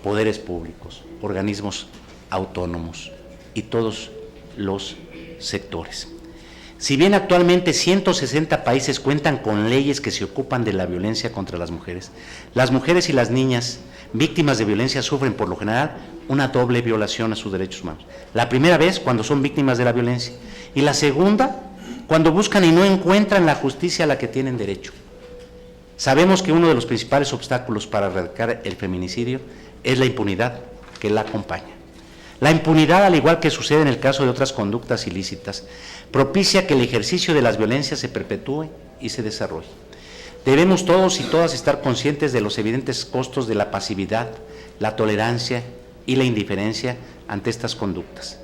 poderes públicos, organismos autónomos y todos los sectores. Si bien actualmente 160 países cuentan con leyes que se ocupan de la violencia contra las mujeres y las niñas víctimas de violencia sufren por lo general una doble violación a sus derechos humanos. La primera vez cuando son víctimas de la violencia y la segunda cuando buscan y no encuentran la justicia a la que tienen derecho. Sabemos que uno de los principales obstáculos para erradicar el feminicidio es la impunidad que la acompaña. La impunidad, al igual que sucede en el caso de otras conductas ilícitas, propicia que el ejercicio de las violencias se perpetúe y se desarrolle. Debemos todos y todas estar conscientes de los evidentes costos de la pasividad, la tolerancia y la indiferencia ante estas conductas.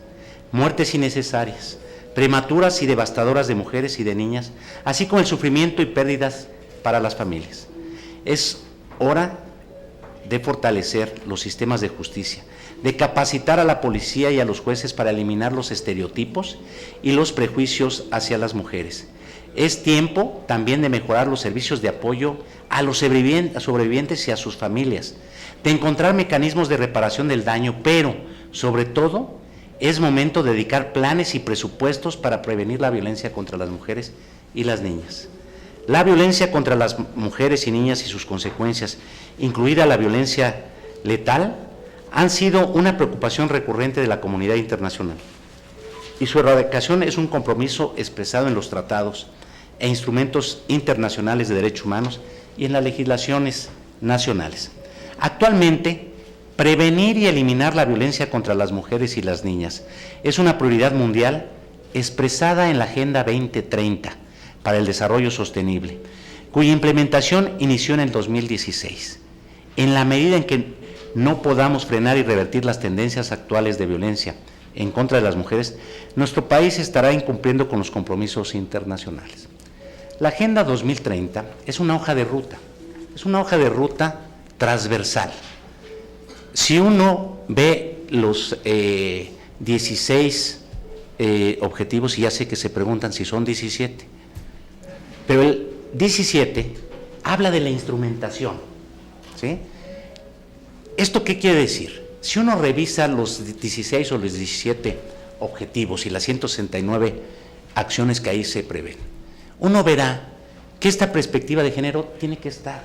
Muertes innecesarias, prematuras y devastadoras de mujeres y de niñas, así como el sufrimiento y pérdidas para las familias. Es hora de fortalecer los sistemas de justicia, de capacitar a la policía y a los jueces para eliminar los estereotipos y los prejuicios hacia las mujeres. Es tiempo también de mejorar los servicios de apoyo a los sobrevivientes y a sus familias, de encontrar mecanismos de reparación del daño, pero, sobre todo, es momento de dedicar planes y presupuestos para prevenir la violencia contra las mujeres y las niñas. La violencia contra las mujeres y niñas y sus consecuencias, incluida la violencia letal, han sido una preocupación recurrente de la comunidad internacional y su erradicación es un compromiso expresado en los tratados e instrumentos internacionales de derechos humanos y en las legislaciones nacionales. Actualmente, prevenir y eliminar la violencia contra las mujeres y las niñas es una prioridad mundial expresada en la Agenda 2030 para el Desarrollo Sostenible, cuya implementación inició en el 2016. En la medida en que no podamos frenar y revertir las tendencias actuales de violencia en contra de las mujeres, nuestro país estará incumpliendo con los compromisos internacionales. La Agenda 2030 es una hoja de ruta transversal. Si uno ve los 16 objetivos, y ya sé que se preguntan si son 17, pero el 17 habla de la instrumentación, ¿sí? ¿Esto qué quiere decir? Si uno revisa los 16 o los 17 objetivos y las 169 acciones que ahí se prevén, uno verá que esta perspectiva de género tiene que estar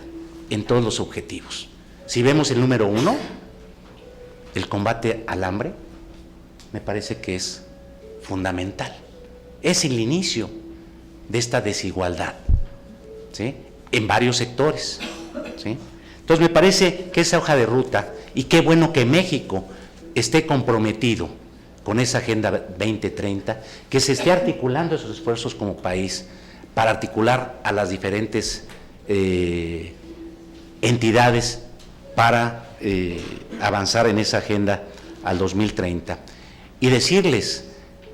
en todos los objetivos. Si vemos el número 1, el combate al hambre, me parece que es fundamental. Es el inicio de esta desigualdad, ¿sí?, en varios sectores, ¿sí? Entonces me parece que esa hoja de ruta, y qué bueno que México esté comprometido con esa Agenda 2030, que se esté articulando esos esfuerzos como país para articular a las diferentes entidades para avanzar en esa agenda al 2030. Y decirles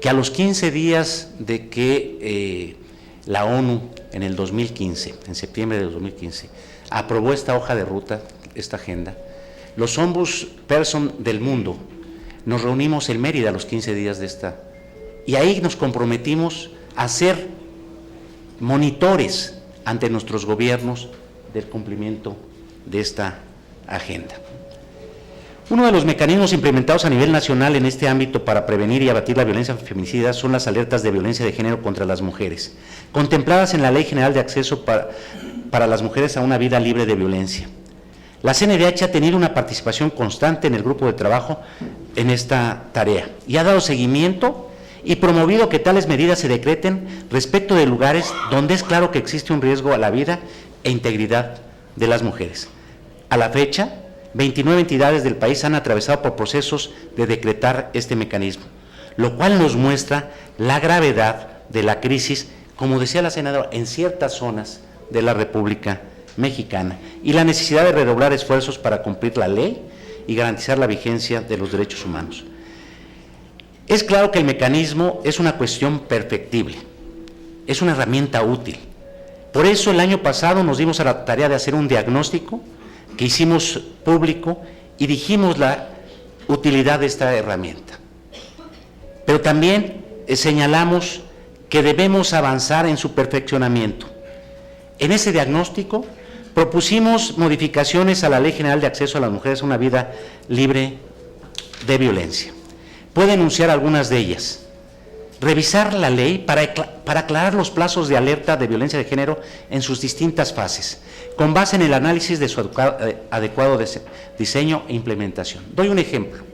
que a los 15 días de que la ONU en el 2015, en septiembre del 2015, aprobó esta hoja de ruta, esta agenda, los ombudsperson del mundo nos reunimos en Mérida a los 15 días de esta, y ahí nos comprometimos a ser monitores ante nuestros gobiernos del cumplimiento de esta agenda. Uno de los mecanismos implementados a nivel nacional en este ámbito para prevenir y abatir la violencia feminicida son las alertas de violencia de género contra las mujeres, contempladas en la Ley General de Acceso para las Mujeres a una Vida Libre de Violencia. La CNDH ha tenido una participación constante en el grupo de trabajo en esta tarea y ha dado seguimiento y promovido que tales medidas se decreten respecto de lugares donde es claro que existe un riesgo a la vida e integridad de las mujeres. A la fecha, 29 entidades del país han atravesado por procesos de decretar este mecanismo, lo cual nos muestra la gravedad de la crisis, como decía la senadora, en ciertas zonas de la República Mexicana, y la necesidad de redoblar esfuerzos para cumplir la ley y garantizar la vigencia de los derechos humanos. Es claro que el mecanismo es una cuestión perfectible, es una herramienta útil. Por eso el año pasado nos dimos a la tarea de hacer un diagnóstico que hicimos público y dijimos la utilidad de esta herramienta. Pero también señalamos que debemos avanzar en su perfeccionamiento. En ese diagnóstico Propusimos modificaciones a la Ley General de Acceso a las Mujeres a una Vida Libre de Violencia. Puedo enunciar algunas de ellas. Revisar la ley para aclarar los plazos de alerta de violencia de género en sus distintas fases, con base en el análisis de su adecuado diseño e implementación. Doy un ejemplo.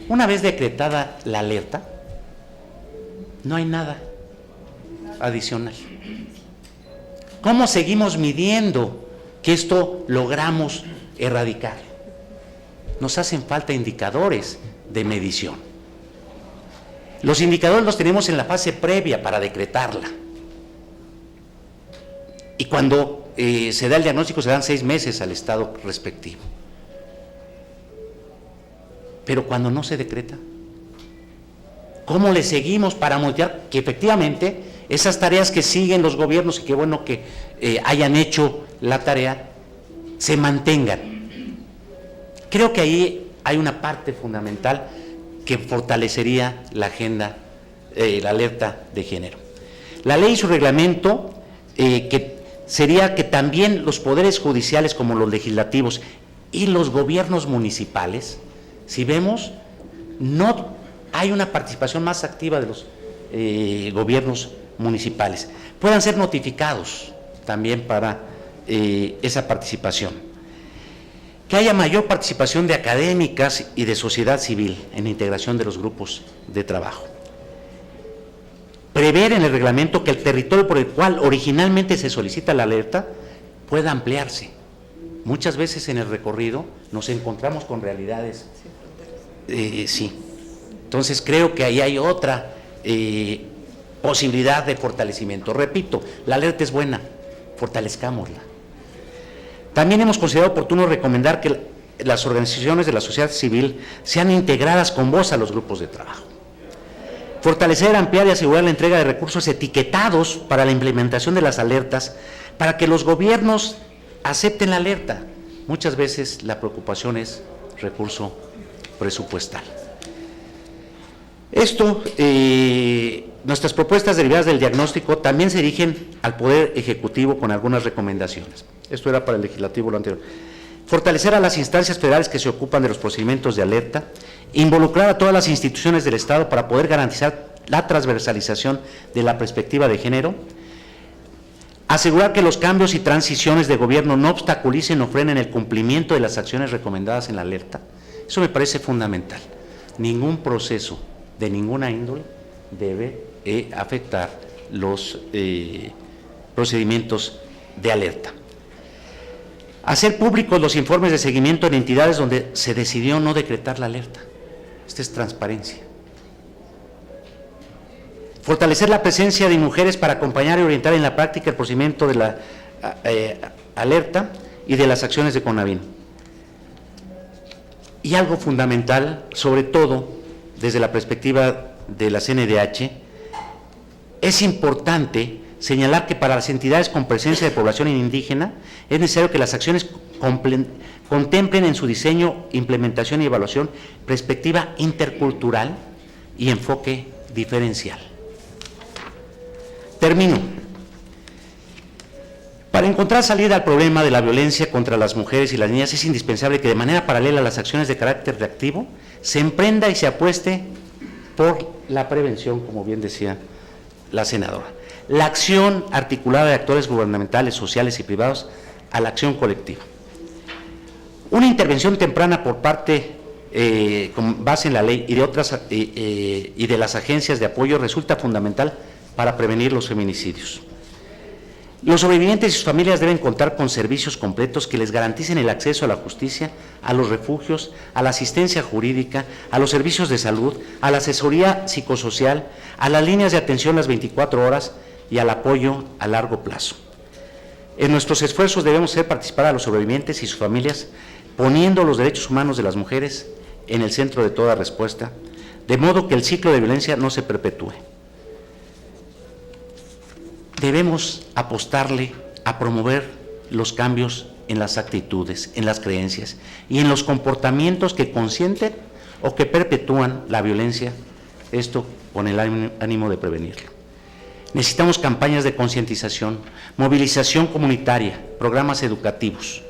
Una vez decretada la alerta, no hay nada adicional. ¿Cómo seguimos midiendo que esto logramos erradicar? Nos hacen falta indicadores de medición. Los indicadores los tenemos en la fase previa para decretarla. Y cuando se da el diagnóstico se dan 6 meses al estado respectivo. Pero cuando no se decreta, ¿cómo le seguimos para monitorear que efectivamente esas tareas que siguen los gobiernos y qué bueno que hayan hecho la tarea, se mantengan? Creo que ahí hay una parte fundamental que fortalecería la agenda, la alerta de género. La ley y su reglamento, que sería que también los poderes judiciales como los legislativos y los gobiernos municipales, si vemos, no hay una participación más activa de los gobiernos municipales, puedan ser notificados también para esa participación. Que haya mayor participación de académicas y de sociedad civil en la integración de los grupos de trabajo. Prever en el reglamento que el territorio por el cual originalmente se solicita la alerta pueda ampliarse. Muchas veces en el recorrido nos encontramos con realidades, sí. Entonces creo que ahí hay otra posibilidad de fortalecimiento. Repito, la alerta es buena, fortalezcámosla. También hemos considerado oportuno recomendar que las organizaciones de la sociedad civil sean integradas con voz a los grupos de trabajo. Fortalecer, ampliar y asegurar la entrega de recursos etiquetados para la implementación de las alertas, para que los gobiernos acepten la alerta. Muchas veces la preocupación es recurso presupuestal. Esto, nuestras propuestas derivadas del diagnóstico también se dirigen al Poder Ejecutivo con algunas recomendaciones. Esto era para el legislativo lo anterior. Fortalecer a las instancias federales que se ocupan de los procedimientos de alerta, involucrar a todas las instituciones del Estado para poder garantizar la transversalización de la perspectiva de género, asegurar que los cambios y transiciones de gobierno no obstaculicen o frenen el cumplimiento de las acciones recomendadas en la alerta. Eso me parece fundamental. Ningún proceso de ninguna índole debe afectar los procedimientos de alerta. Hacer públicos los informes de seguimiento en entidades donde se decidió no decretar la alerta. Esta es transparencia. Fortalecer la presencia de mujeres para acompañar y orientar en la práctica el procedimiento de la alerta y de las acciones de CONAVIN. Y algo fundamental, sobre todo desde la perspectiva de la CNDH, es importante señalar que para las entidades con presencia de población indígena es necesario que las acciones contemplen en su diseño, implementación y evaluación perspectiva intercultural y enfoque diferencial. Termino. Para encontrar salida al problema de la violencia contra las mujeres y las niñas es indispensable que de manera paralela a las acciones de carácter reactivo se emprenda y se apueste por la prevención, como bien decía la senadora. La acción articulada de actores gubernamentales, sociales y privados a la acción colectiva. Una intervención temprana por parte, con base en la ley y de otras y de las agencias de apoyo resulta fundamental para prevenir los feminicidios. Los sobrevivientes y sus familias deben contar con servicios completos que les garanticen el acceso a la justicia, a los refugios, a la asistencia jurídica, a los servicios de salud, a la asesoría psicosocial, a las líneas de atención las 24 horas y al apoyo a largo plazo. En nuestros esfuerzos debemos hacer participar a los sobrevivientes y sus familias, poniendo los derechos humanos de las mujeres en el centro de toda respuesta, de modo que el ciclo de violencia no se perpetúe. Debemos apostarle a promover los cambios en las actitudes, en las creencias y en los comportamientos que consienten o que perpetúan la violencia, esto con el ánimo de prevenirlo. Necesitamos campañas de concientización, movilización comunitaria, programas educativos,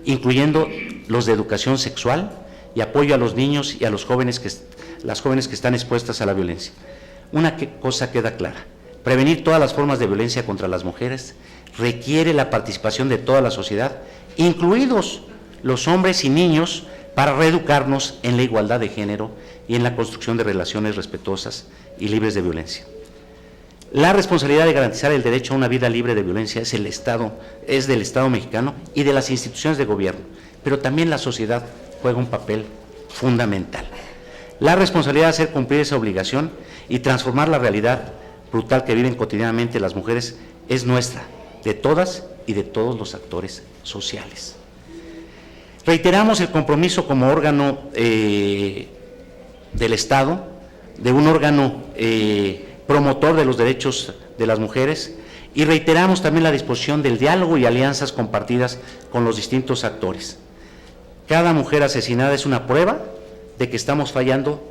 incluyendo los de educación sexual y apoyo a los niños y a las jóvenes que están expuestas a la violencia. Una cosa queda clara: prevenir todas las formas de violencia contra las mujeres requiere la participación de toda la sociedad, incluidos los hombres y niños, para reeducarnos en la igualdad de género y en la construcción de relaciones respetuosas y libres de violencia. La responsabilidad de garantizar el derecho a una vida libre de violencia es del Estado mexicano y de las instituciones de gobierno, pero también la sociedad juega un papel fundamental. La responsabilidad de hacer cumplir esa obligación y transformar la realidad brutal que viven cotidianamente las mujeres es nuestra, de todas y de todos los actores sociales. Reiteramos el compromiso como órgano del Estado, de un órgano promotor de los derechos de las mujeres, y reiteramos también la disposición del diálogo y alianzas compartidas con los distintos actores. Cada mujer asesinada es una prueba de que estamos fallando.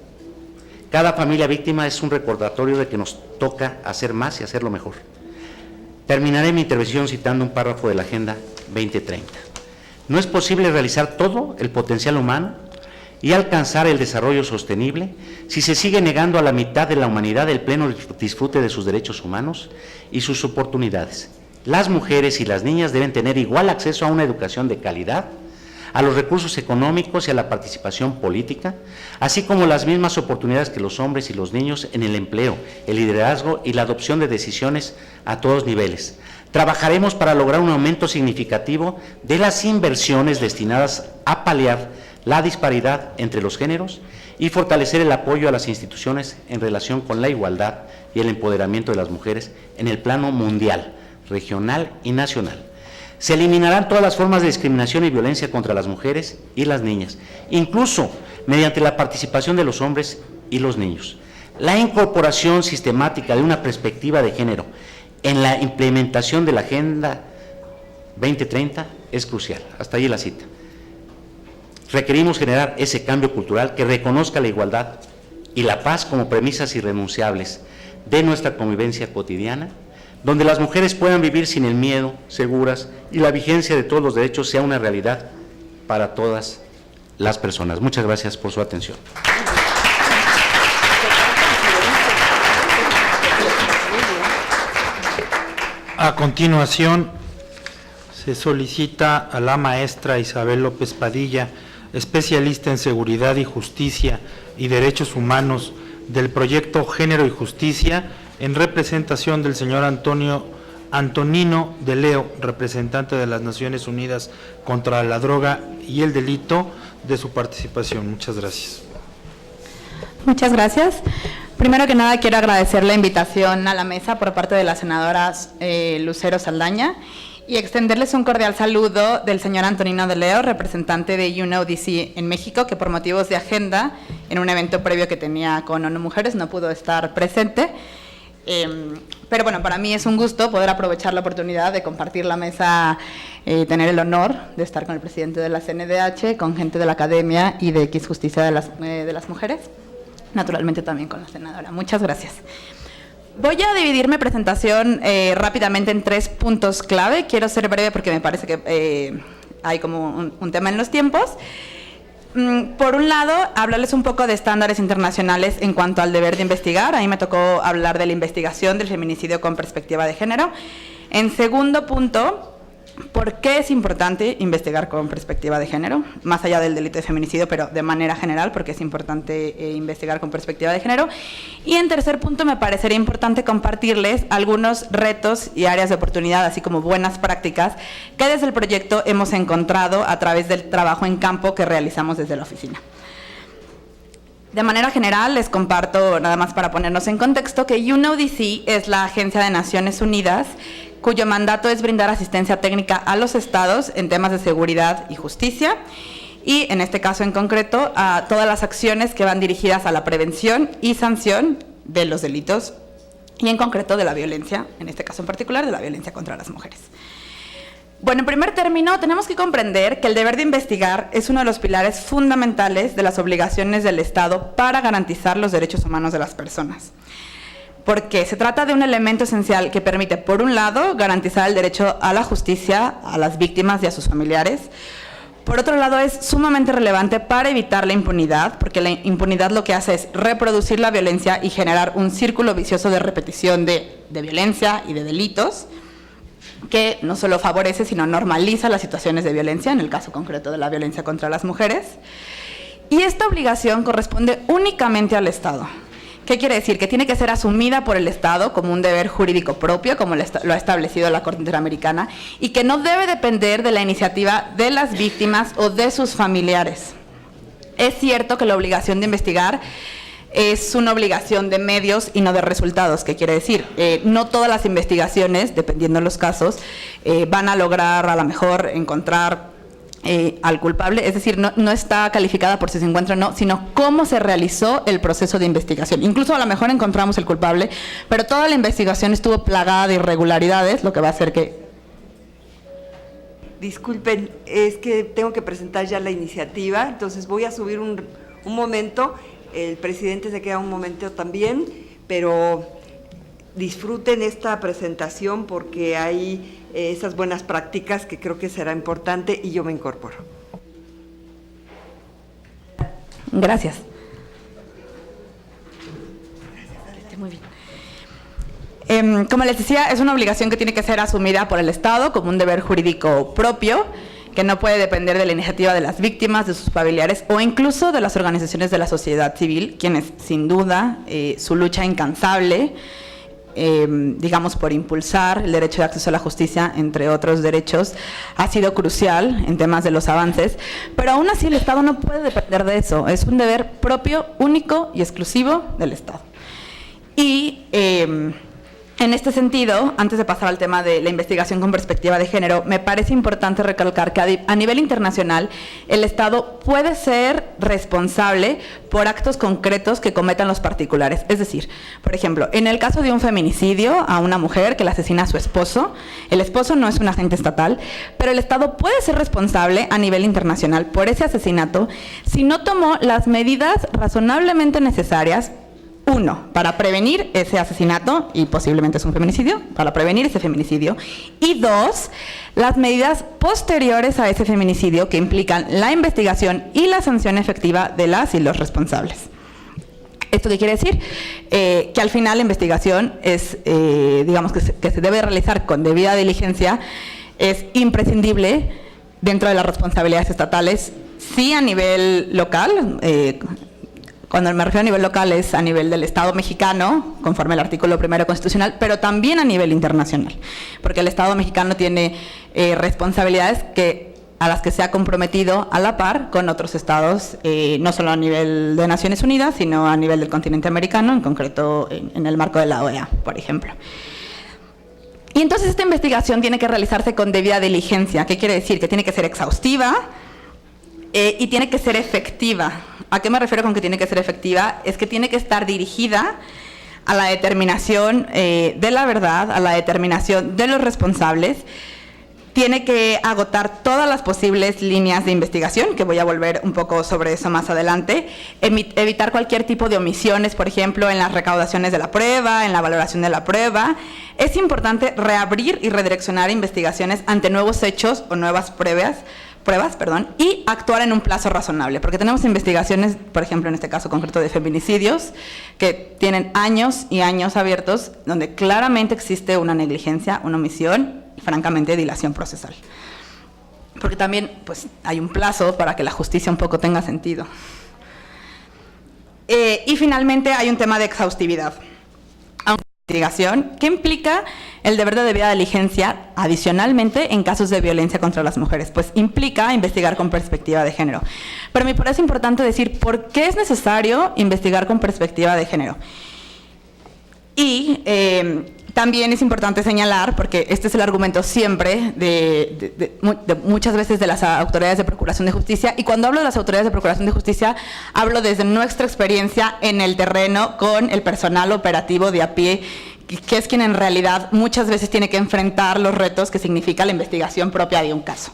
Cada familia víctima es un recordatorio de que nos toca hacer más y hacerlo mejor. Terminaré mi intervención citando un párrafo de la Agenda 2030. No es posible realizar todo el potencial humano y alcanzar el desarrollo sostenible si se sigue negando a la mitad de la humanidad el pleno disfrute de sus derechos humanos y sus oportunidades. Las mujeres y las niñas deben tener igual acceso a una educación de calidad, a los recursos económicos y a la participación política, así como las mismas oportunidades que los hombres y los niños en el empleo, el liderazgo y la adopción de decisiones a todos niveles. Trabajaremos para lograr un aumento significativo de las inversiones destinadas a paliar la disparidad entre los géneros y fortalecer el apoyo a las instituciones en relación con la igualdad y el empoderamiento de las mujeres en el plano mundial, regional y nacional. Se eliminarán todas las formas de discriminación y violencia contra las mujeres y las niñas, incluso mediante la participación de los hombres y los niños. La incorporación sistemática de una perspectiva de género en la implementación de la Agenda 2030 es crucial. Hasta ahí la cita. Requerimos generar ese cambio cultural que reconozca la igualdad y la paz como premisas irrenunciables de nuestra convivencia cotidiana, donde las mujeres puedan vivir sin el miedo, seguras, y la vigencia de todos los derechos sea una realidad para todas las personas. Muchas gracias por su atención. A continuación, se solicita a la maestra Isabel López Padilla, especialista en seguridad y justicia y derechos humanos del proyecto Género y Justicia, en representación del señor Antonino de Leo, representante de las Naciones Unidas contra la Droga y el Delito, de su participación. Muchas gracias. Muchas gracias. Primero que nada, quiero agradecer la invitación a la mesa por parte de las senadoras Lucero Saldaña y extenderles un cordial saludo del señor Antonino de Leo, representante de UNODC en México, que por motivos de agenda, en un evento previo que tenía con ONU Mujeres, no pudo estar presente. Pero bueno, para mí es un gusto poder aprovechar la oportunidad de compartir la mesa, tener el honor de estar con el presidente de la CNDH, con gente de la academia y de X Justicia de las Mujeres, naturalmente también con la senadora. Muchas gracias. Voy a dividir mi presentación rápidamente en 3 puntos clave. Quiero ser breve porque me parece que hay como un tema en los tiempos. Por un lado, hablarles un poco de estándares internacionales en cuanto al deber de investigar. Ahí me tocó hablar de la investigación del feminicidio con perspectiva de género. En segundo punto, ¿por qué es importante investigar con perspectiva de género? Más allá del delito de feminicidio, pero de manera general, porque es importante investigar con perspectiva de género. Y en tercer punto, me parecería importante compartirles algunos retos y áreas de oportunidad, así como buenas prácticas, que desde el proyecto hemos encontrado a través del trabajo en campo que realizamos desde la oficina. De manera general, les comparto, nada más para ponernos en contexto, que UNODC es la Agencia de Naciones Unidas cuyo mandato es brindar asistencia técnica a los estados en temas de seguridad y justicia, y en este caso en concreto a todas las acciones que van dirigidas a la prevención y sanción de los delitos y en concreto de la violencia, en este caso en particular de la violencia contra las mujeres. Bueno, en primer término, tenemos que comprender que el deber de investigar es uno de los pilares fundamentales de las obligaciones del Estado para garantizar los derechos humanos de las personas. porque se trata de un elemento esencial que permite, por un lado, garantizar el derecho a la justicia a las víctimas y a sus familiares. Por otro lado, es sumamente relevante para evitar la impunidad, porque la impunidad lo que hace es reproducir la violencia y generar un círculo vicioso de repetición de violencia y de delitos, que no solo favorece, sino normaliza las situaciones de violencia, en el caso concreto de la violencia contra las mujeres. Y esta obligación corresponde únicamente al Estado. ¿Qué quiere decir? Que tiene que ser asumida por el Estado como un deber jurídico propio, como lo ha establecido la Corte Interamericana, y que no debe depender de la iniciativa de las víctimas o de sus familiares. Es cierto que la obligación de investigar es una obligación de medios y no de resultados. ¿Qué quiere decir? No todas las investigaciones, dependiendo de los casos, van a lograr a lo mejor encontrar al culpable, es decir, no está calificada por si se encuentra o no, sino cómo se realizó el proceso de investigación. Incluso a lo mejor encontramos el culpable, pero toda la investigación estuvo plagada de irregularidades, lo que va a hacer que... Disculpen, es que tengo que presentar ya la iniciativa, entonces voy a subir un momento, el presidente se queda un momento también, pero disfruten esta presentación porque hay esas buenas prácticas que creo que será importante y yo me incorporo. Gracias. Muy bien. Como les decía, es una obligación que tiene que ser asumida por el Estado como un deber jurídico propio, que no puede depender de la iniciativa de las víctimas, de sus familiares o incluso de las organizaciones de la sociedad civil, quienes sin duda su lucha incansable, digamos, por impulsar el derecho de acceso a la justicia, entre otros derechos, ha sido crucial en temas de los avances, pero aún así el Estado no puede depender de eso, es un deber propio, único y exclusivo del Estado. Y en este sentido, antes de pasar al tema de la investigación con perspectiva de género, me parece importante recalcar que a nivel internacional el Estado puede ser responsable por actos concretos que cometan los particulares. Es decir, por ejemplo, en el caso de un feminicidio a una mujer que la asesina a su esposo, el esposo no es un agente estatal, pero el Estado puede ser responsable a nivel internacional por ese asesinato si no tomó las medidas razonablemente necesarias. Uno, para prevenir ese asesinato, y posiblemente es un feminicidio, para prevenir ese feminicidio. Y dos, las medidas posteriores a ese feminicidio que implican la investigación y la sanción efectiva de las y los responsables. ¿Esto qué quiere decir? Que al final la investigación es, digamos, que se debe realizar con debida diligencia, es imprescindible dentro de las responsabilidades estatales, sí a nivel local. Cuando me refiero a nivel local es a nivel del Estado mexicano, conforme al artículo 1 constitucional, pero también a nivel internacional, porque el Estado mexicano tiene responsabilidades a las que se ha comprometido a la par con otros estados, no solo a nivel de Naciones Unidas, sino a nivel del continente americano, en concreto en el marco de la OEA, por ejemplo. Y entonces esta investigación tiene que realizarse con debida diligencia. ¿Qué quiere decir? Que tiene que ser exhaustiva y tiene que ser efectiva. ¿A qué me refiero con que tiene que ser efectiva? Es que tiene que estar dirigida a la determinación de la verdad, a la determinación de los responsables. Tiene que agotar todas las posibles líneas de investigación, que voy a volver un poco sobre eso más adelante. Evitar cualquier tipo de omisiones, por ejemplo, en las recaudaciones de la prueba, en la valoración de la prueba. Es importante reabrir y redireccionar investigaciones ante nuevos hechos o nuevas pruebas, y actuar en un plazo razonable, porque tenemos investigaciones, por ejemplo, en este caso concreto de feminicidios, que tienen años y años abiertos, donde claramente existe una negligencia, una omisión y, francamente, dilación procesal. Porque también, pues, hay un plazo para que la justicia un poco tenga sentido. Y, finalmente, hay un tema de exhaustividad. Investigación, que implica el deber de debida diligencia adicionalmente en casos de violencia contra las mujeres, pues implica investigar con perspectiva de género. Pero me parece importante decir por qué es necesario investigar con perspectiva de género. Y también es importante señalar, porque este es el argumento siempre de muchas veces de las autoridades de Procuración de Justicia, y cuando hablo de las autoridades de Procuración de Justicia, hablo desde nuestra experiencia en el terreno con el personal operativo de a pie, que es quien en realidad muchas veces tiene que enfrentar los retos que significa la investigación propia de un caso.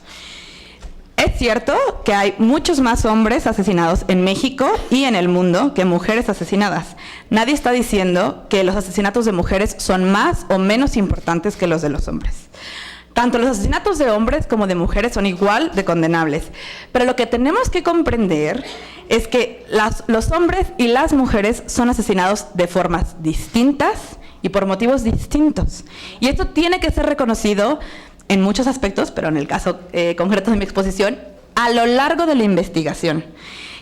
Es cierto que hay muchos más hombres asesinados en México y en el mundo que mujeres asesinadas. Nadie está diciendo que los asesinatos de mujeres son más o menos importantes que los de los hombres. Tanto los asesinatos de hombres como de mujeres son igual de condenables. Pero lo que tenemos que comprender es que los hombres y las mujeres son asesinados de formas distintas y por motivos distintos. Y esto tiene que ser reconocido en muchos aspectos, pero en el caso concreto de mi exposición, a lo largo de la investigación.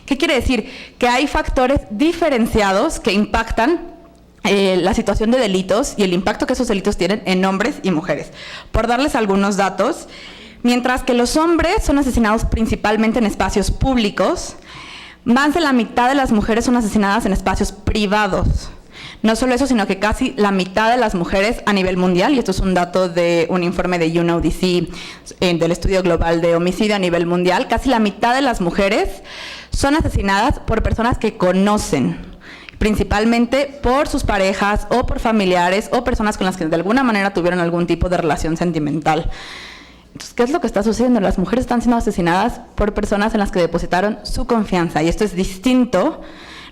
¿Qué quiere decir? Que hay factores diferenciados que impactan la situación de delitos y el impacto que esos delitos tienen en hombres y mujeres. Por darles algunos datos, mientras que los hombres son asesinados principalmente en espacios públicos, más de la mitad de las mujeres son asesinadas en espacios privados. No solo eso, sino que casi la mitad de las mujeres a nivel mundial, y esto es un dato de un informe de UNODC, del estudio global de homicidio a nivel mundial, casi la mitad de las mujeres son asesinadas por personas que conocen, principalmente por sus parejas o por familiares o personas con las que de alguna manera tuvieron algún tipo de relación sentimental. Entonces, ¿qué es lo que está sucediendo? Las mujeres están siendo asesinadas por personas en las que depositaron su confianza, y esto es distinto.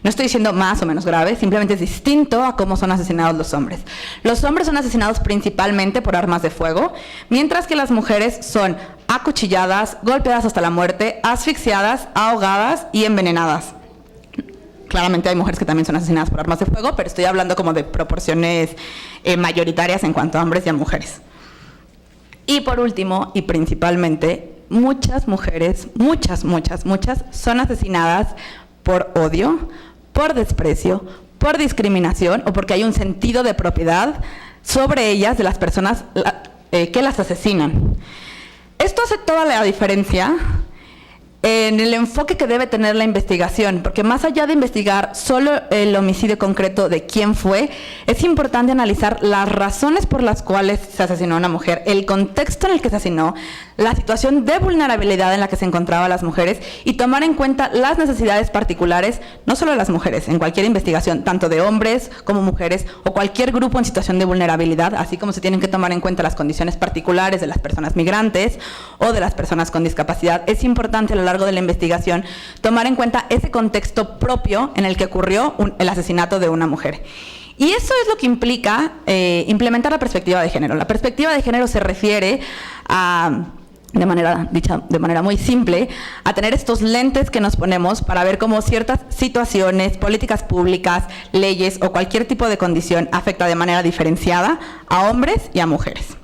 No estoy diciendo más o menos grave, simplemente es distinto a cómo son asesinados los hombres. Los hombres son asesinados principalmente por armas de fuego, mientras que las mujeres son acuchilladas, golpeadas hasta la muerte, asfixiadas, ahogadas y envenenadas. Claramente hay mujeres que también son asesinadas por armas de fuego, pero estoy hablando como de proporciones mayoritarias en cuanto a hombres y a mujeres. Y por último, y principalmente, muchas mujeres, muchas, son asesinadas por odio, por desprecio, por discriminación o porque hay un sentido de propiedad sobre ellas de las personas que las asesinan. Esto hace toda la diferencia en el enfoque que debe tener la investigación, porque más allá de investigar solo el homicidio concreto de quién fue, es importante analizar las razones por las cuales se asesinó a una mujer, el contexto en el que se asesinó, la situación de vulnerabilidad en la que se encontraban las mujeres y tomar en cuenta las necesidades particulares, no solo de las mujeres, en cualquier investigación, tanto de hombres como mujeres o cualquier grupo en situación de vulnerabilidad, así como se tienen que tomar en cuenta las condiciones particulares de las personas migrantes o de las personas con discapacidad. Es importante a lo largo de la investigación tomar en cuenta ese contexto propio en el que ocurrió el asesinato de una mujer. Y eso es lo que implica implementar la perspectiva de género. La perspectiva de género se refiere a, de manera muy simple, a tener estos lentes que nos ponemos para ver cómo ciertas situaciones, políticas públicas, leyes o cualquier tipo de condición afecta de manera diferenciada a hombres y a mujeres.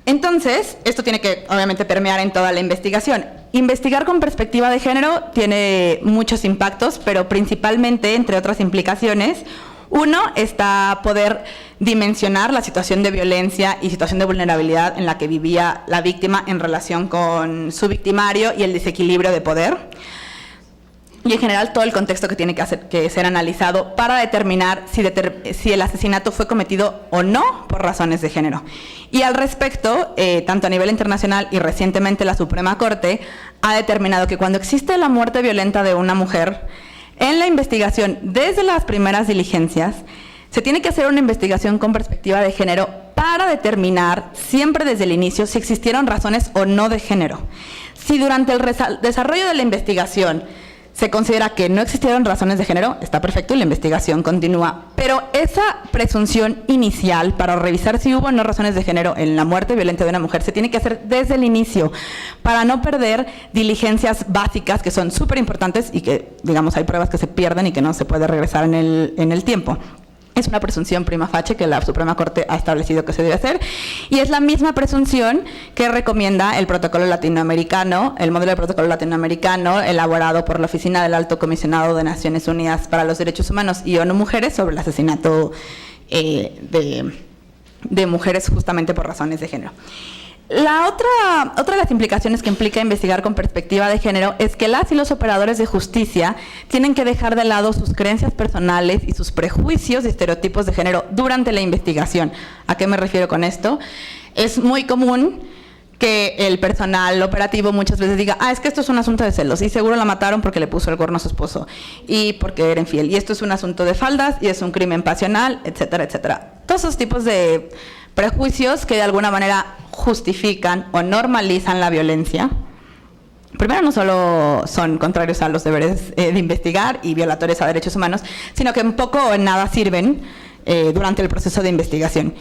Entonces, esto tiene que obviamente permear en toda la investigación. Investigar con perspectiva de género tiene muchos impactos, pero principalmente, entre otras implicaciones, uno está poder dimensionar la situación de violencia y situación de vulnerabilidad en la que vivía la víctima en relación con su victimario y el desequilibrio de poder. Y en general todo el contexto que tiene que ser analizado para determinar si el asesinato fue cometido o no por razones de género. Y al respecto, tanto a nivel internacional y recientemente la Suprema Corte ha determinado que cuando existe la muerte violenta de una mujer, en la investigación, desde las primeras diligencias, se tiene que hacer una investigación con perspectiva de género para determinar, siempre desde el inicio, si existieron razones o no de género. Si durante el desarrollo de la investigación se considera que no existieron razones de género, está perfecto y la investigación continúa. Pero esa presunción inicial para revisar si hubo o no razones de género en la muerte violenta de una mujer se tiene que hacer desde el inicio para no perder diligencias básicas que son súper importantes y que, digamos, hay pruebas que se pierden y que no se puede regresar en el tiempo. Es una presunción prima facie que la Suprema Corte ha establecido que se debe hacer y es la misma presunción que recomienda el protocolo latinoamericano, el modelo de protocolo latinoamericano elaborado por la Oficina del Alto Comisionado de Naciones Unidas para los Derechos Humanos y ONU Mujeres sobre el asesinato de mujeres justamente por razones de género. La otra de las implicaciones que implica investigar con perspectiva de género es que las y los operadores de justicia tienen que dejar de lado sus creencias personales y sus prejuicios y estereotipos de género durante la investigación. ¿A qué me refiero con esto? Es muy común que el personal operativo muchas veces diga, es que esto es un asunto de celos y seguro la mataron porque le puso el cuerno a su esposo y porque era infiel y esto es un asunto de faldas y es un crimen pasional, etcétera, etcétera. Todos esos tipos de prejuicios que de alguna manera justifican o normalizan la violencia. Primero, no solo son contrarios a los deberes de investigar y violatorios a derechos humanos, sino que en poco o en nada sirven durante el proceso de investigación.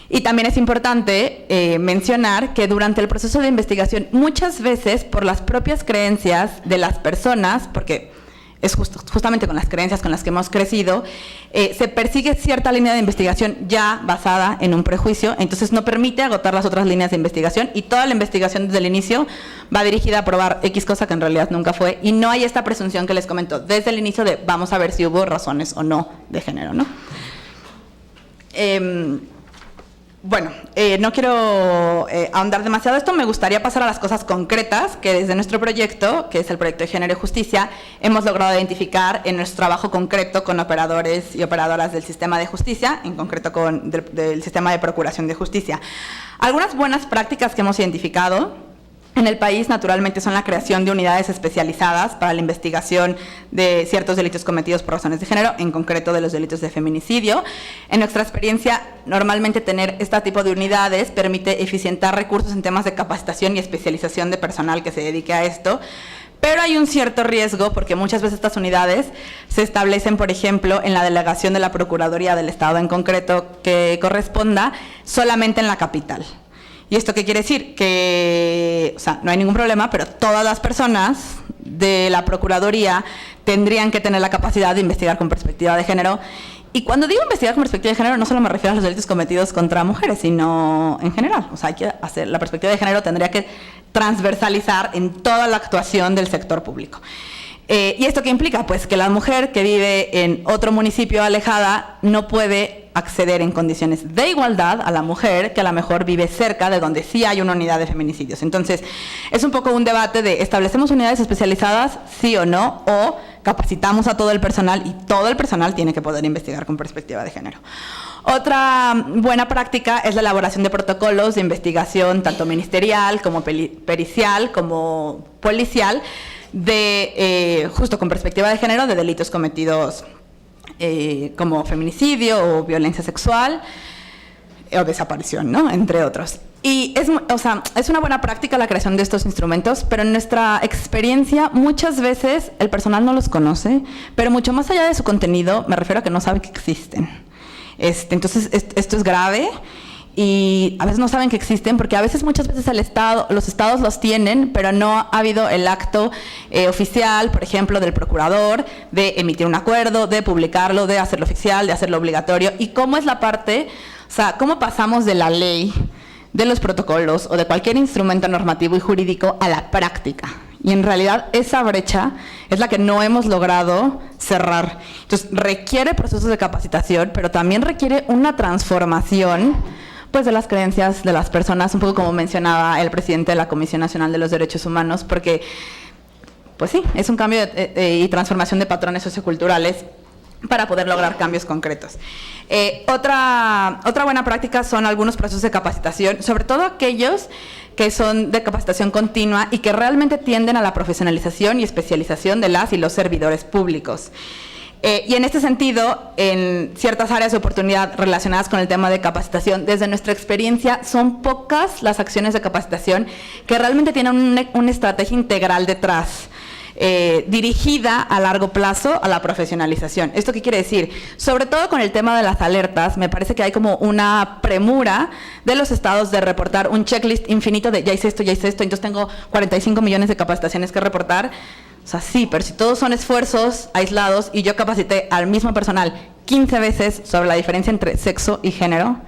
Y también es importante mencionar que durante el proceso de investigación, muchas veces por las propias creencias de las personas, porque es justamente con las creencias con las que hemos crecido, se persigue cierta línea de investigación ya basada en un prejuicio, entonces no permite agotar las otras líneas de investigación y toda la investigación desde el inicio va dirigida a probar X cosa que en realidad nunca fue, y no hay esta presunción que les comento desde el inicio de vamos a ver si hubo razones o no de género, ¿no? Bueno, no quiero ahondar demasiado esto, me gustaría pasar a las cosas concretas que desde nuestro proyecto, que es el proyecto de Género y Justicia, hemos logrado identificar en nuestro trabajo concreto con operadores y operadoras del sistema de justicia, en concreto del sistema de procuración de justicia. Algunas buenas prácticas que hemos identificado en el país, naturalmente, son la creación de unidades especializadas para la investigación de ciertos delitos cometidos por razones de género, en concreto de los delitos de feminicidio. En nuestra experiencia, normalmente tener este tipo de unidades permite eficientar recursos en temas de capacitación y especialización de personal que se dedique a esto, pero hay un cierto riesgo porque muchas veces estas unidades se establecen, por ejemplo, en la delegación de la Procuraduría del Estado en concreto que corresponda solamente en la capital. ¿Y esto qué quiere decir? Que, o sea, no hay ningún problema, pero todas las personas de la Procuraduría tendrían que tener la capacidad de investigar con perspectiva de género. Y cuando digo investigar con perspectiva de género, no solo me refiero a los delitos cometidos contra mujeres, sino en general. O sea, hay que hacer, la perspectiva de género tendría que transversalizar en toda la actuación del sector público. ¿Y esto qué implica? Pues que la mujer que vive en otro municipio alejada no puede acceder en condiciones de igualdad a la mujer que a lo mejor vive cerca de donde sí hay una unidad de feminicidios. Entonces, es un poco un debate de ¿establecemos unidades especializadas, sí o no? O capacitamos a todo el personal y todo el personal tiene que poder investigar con perspectiva de género. Otra buena práctica es la elaboración de protocolos de investigación, tanto ministerial como pericial, como policial, justo con perspectiva de género, de delitos cometidos como feminicidio o violencia sexual o desaparición, ¿no? Entre otros. Y es una buena práctica la creación de estos instrumentos, pero en nuestra experiencia muchas veces el personal no los conoce, pero mucho más allá de su contenido, me refiero a que no sabe que existen. Entonces, esto es grave. Y a veces no saben que existen porque muchas veces los estados los tienen, pero no ha habido el acto oficial, por ejemplo, del procurador, de emitir un acuerdo, de publicarlo, de hacerlo oficial, de hacerlo obligatorio. Y cómo es la parte, o sea, cómo pasamos de la ley, de los protocolos o de cualquier instrumento normativo y jurídico a la práctica. Y en realidad esa brecha es la que no hemos logrado cerrar. Entonces requiere procesos de capacitación, pero también requiere una transformación pues de las creencias de las personas, un poco como mencionaba el presidente de la Comisión Nacional de los Derechos Humanos, porque, pues sí, es un cambio y transformación de patrones socioculturales para poder lograr cambios concretos. Otra buena práctica son algunos procesos de capacitación, sobre todo aquellos que son de capacitación continua y que realmente tienden a la profesionalización y especialización de las y los servidores públicos. Y en este sentido, en ciertas áreas de oportunidad relacionadas con el tema de capacitación, desde nuestra experiencia, son pocas las acciones de capacitación que realmente tienen una estrategia integral detrás, dirigida a largo plazo a la profesionalización. ¿Esto qué quiere decir? Sobre todo con el tema de las alertas, me parece que hay como una premura de los estados de reportar un checklist infinito de ya hice esto, entonces tengo 45 millones de capacitaciones que reportar. O sea, sí, pero si todos son esfuerzos aislados y yo capacité al mismo personal 15 veces sobre la diferencia entre sexo y género,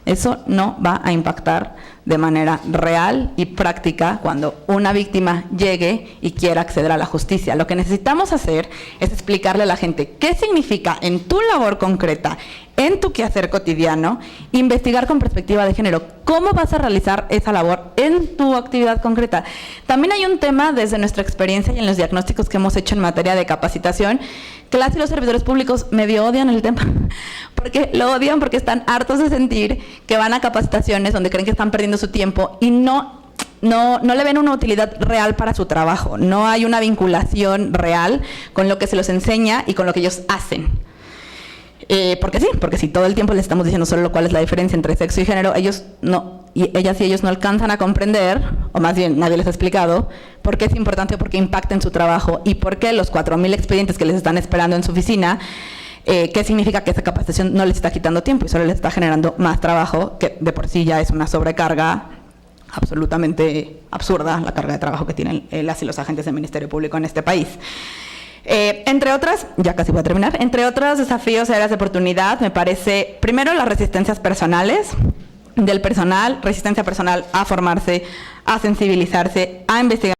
eso no va a impactar de manera real y práctica cuando una víctima llegue y quiera acceder a la justicia. Lo que necesitamos hacer es explicarle a la gente qué significa en tu labor concreta, en tu quehacer cotidiano, investigar con perspectiva de género. ¿Cómo vas a realizar esa labor en tu actividad concreta? También hay un tema desde nuestra experiencia y en los diagnósticos que hemos hecho en materia de capacitación, que las y los servidores públicos medio odian el tema, porque lo odian porque están hartos de sentir que van a capacitaciones donde creen que están perdiendo su tiempo y no le ven una utilidad real para su trabajo. No hay una vinculación real con lo que se los enseña y con lo que ellos hacen. Porque si todo el tiempo les estamos diciendo solo cuál es la diferencia entre sexo y género, ellas y ellos no alcanzan a comprender, o más bien nadie les ha explicado, por qué es importante o por qué impacta en su trabajo y por qué los 4,000 expedientes que les están esperando en su oficina, qué significa que esa capacitación no les está quitando tiempo y solo les está generando más trabajo, que de por sí ya es una sobrecarga absolutamente absurda, la carga de trabajo que tienen las y los agentes del Ministerio Público en este país. Entre otras, ya casi voy a terminar, entre otros desafíos y áreas de oportunidad, me parece, primero, las resistencias personales del personal, resistencia personal a formarse, a sensibilizarse, a investigar